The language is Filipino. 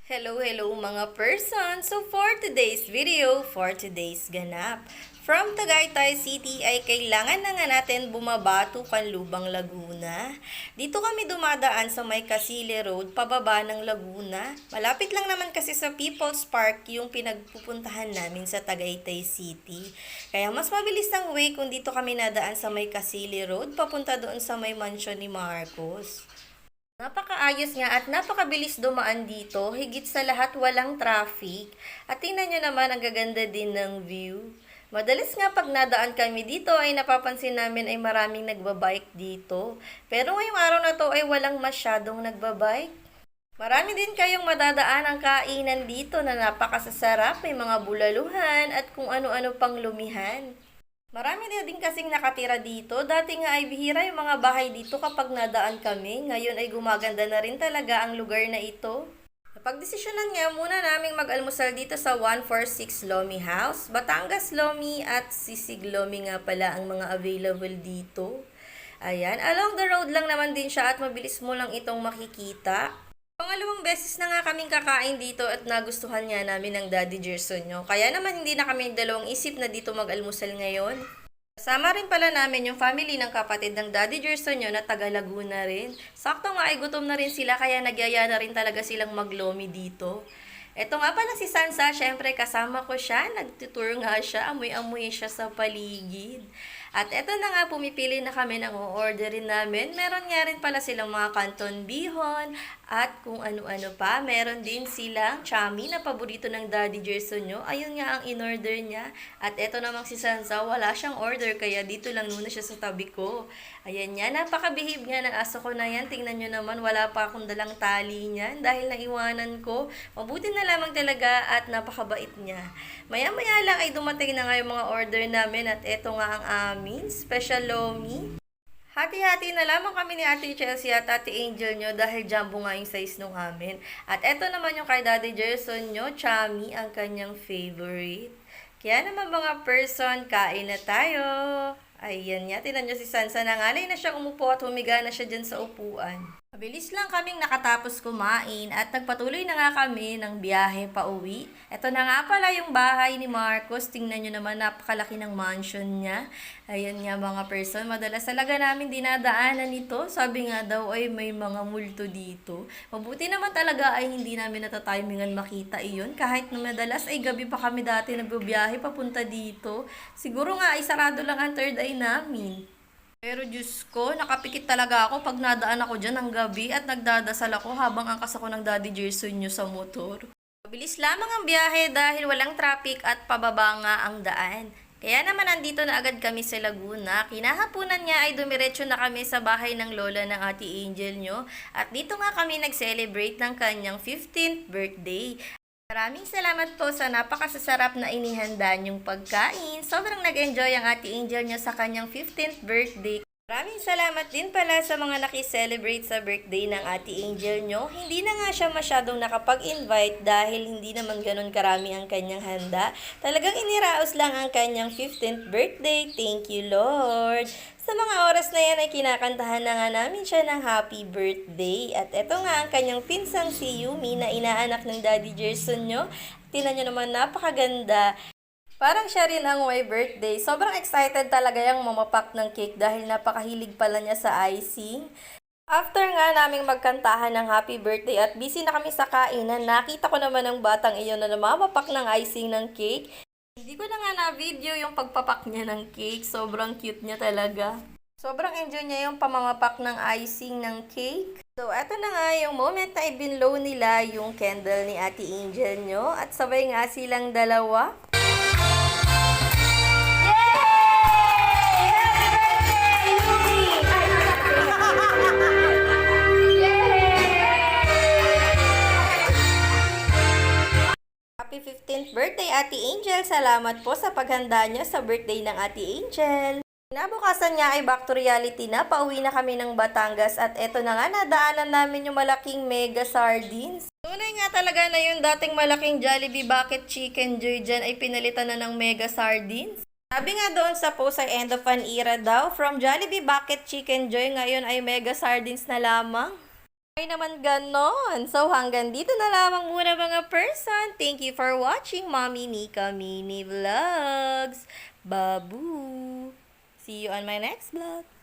Hello mga person! So for today's video, for today's ganap, from Tagaytay City ay kailangan na nga natin bumaba to Canlubang, Laguna. Dito kami dumadaan sa may Casile Road, pababa ng Laguna. Malapit lang naman kasi sa People's Park yung pinagpupuntahan namin sa Tagaytay City. Kaya mas mabilis ang way kung dito kami nadaan sa may Casile Road, papunta doon sa may mansion ni Marcos. Napakaayos nga at napakabilis dumaan dito. Higit sa lahat walang traffic. At tingnan nyo naman ang gaganda din ng view. Madalas nga pag nadaan kami dito ay napapansin namin ay maraming nagbabike dito. Pero ngayong araw na to ay walang masyadong nagbabike. Marami din kayong madadaan ang kainan dito na napakasasarap. May mga bulaluhan at kung ano-ano pang lumihan. Marami din kasing nakatira dito. Dati nga ay bihira yung mga bahay dito kapag nadaan kami. Ngayon ay gumaganda na rin talaga ang lugar na ito. Napagdesisyonan nga muna naming mag-almusal dito sa 146 Lomi House. Batangas Lomi at Sisig Lomi nga pala ang mga available dito. Ayan, along the road lang naman din siya at mabilis mo lang itong makikita. Pangalawang beses na nga kaming kakain dito at nagustuhan nga namin ng Daddy Gerson nyo. Kaya naman hindi na kami dalawang isip na dito mag-almusal ngayon. Kasama rin pala namin yung family ng kapatid ng Daddy Gerson nyo na taga Laguna rin. Sakto nga ay gutom na rin sila kaya nagyaya na rin talaga silang maglomi dito. Eto nga pala si Sansa, syempre kasama ko siya, nagtutour nga siya, amoy-amoy siya sa paligid. At eto na nga, pumipili na kami ng o-orderin namin. Meron nga rin pala silang mga canton bihon at kung ano-ano pa. Meron din silang chami na paborito ng Daddy Gerson nyo. Ayun nga ang in-order niya. At eto namang si Sansa, wala siyang order kaya dito lang muna siya sa tabi ko. Ayan nga, napakabihib nga ng aso ko na yan. Tingnan nyo naman, wala pa akong dalang tali niyan dahil naiwanan ko. Mabuti na lamang talaga at napakabait niya. Maya-maya lang ay dumating na nga yung mga order namin at eto nga ang amin, special lomi. Hati-hati na lamang kami ni Ate Chelsea at Ate Angel nyo dahil jumbo nga yung size nung amin. At eto naman yung kay Daddy Gerson nyo, chami ang kanyang favorite. Kaya naman mga person, kain na tayo. Ayan niya, tinan nyo si Sansa, nangalay na siyang umupo at humiga na siya dyan sa upuan. Mabilis lang kaming nakatapos kumain at nagpatuloy na nga kami ng biyahe pa uwi. Ito na nga pala yung bahay ni Marcos. Tingnan nyo naman, napakalaki ng mansion niya. Ayan nga mga person, madalas talaga namin dinadaanan ito. Sabi nga daw ay may mga multo dito. Mabuti naman talaga ay hindi namin natatimingan makita iyon. Kahit na madalas ay gabi pa kami dati nagbibiyahe papunta dito. Siguro nga ay sarado lang ang third eye namin. Pero Diyos ko, nakapikit talaga ako pag nadaan ako dyan ng gabi at nagdadasal ako habang angkas ako ng Daddy Gerson nyo sa motor. Mabilis lamang ang biyahe dahil walang traffic at pababa nga ang daan. Kaya naman andito na agad kami sa Laguna. Kinahapunan nga ay dumiretso na kami sa bahay ng lola ng Ate Angel nyo. At dito nga kami nag-celebrate ng kanyang 15th birthday. Maraming salamat po sa napakasasarap na inihanda niyong pagkain. Sobrang nag-enjoy ang Ate Angel niya sa kanyang 15th birthday. Maraming salamat din pala sa mga nakiselebrate sa birthday ng Ate Angel nyo. Hindi na nga siya masyadong nakapag-invite dahil hindi naman ganun karami ang kanyang handa. Talagang iniraos lang ang kanyang 15th birthday. Thank you, Lord! Sa mga oras na yan ay kinakantahan na nga namin siya ng happy birthday. At eto nga ang kanyang pinsang si Yumi na inaanak ng Daddy Gerson nyo. Tingnan nyo naman, napakaganda. Parang siya rin ang may birthday. Sobrang excited talaga yung mamapak ng cake dahil napakahilig pala niya sa icing. After nga naming magkantahan ng happy birthday at busy na kami sa kainan, nakita ko naman ang batang iyon na namapak ng icing ng cake. Hindi ko na nga na-video yung pagpapak niya ng cake. Sobrang cute niya talaga. Sobrang enjoy niya yung pamamapak ng icing ng cake. So, eto na nga yung moment na ibinlow nila yung candle ni Ate Angel nyo. At sabay nga silang dalawa. Happy 15th birthday, Ate Angel! Salamat po sa paghanda niyo sa birthday ng Ate Angel. Kinabukasan niya ay back to reality na. Pauwi na kami ng Batangas at eto na nga, nadaanan namin yung malaking mega sardines. Tunay nga talaga na yung dating malaking Jollibee Bucket Chicken Joy dyan ay pinalitan na ng mega sardines. Sabi nga doon sa post ay end of an era daw. From Jollibee Bucket Chicken Joy ngayon ay mega sardines na lamang. Ay naman ganon. So, hanggang dito na lamang muna mga person. Thank you for watching Mommy Nika Mini Vlogs. Babu! See you on my next vlog.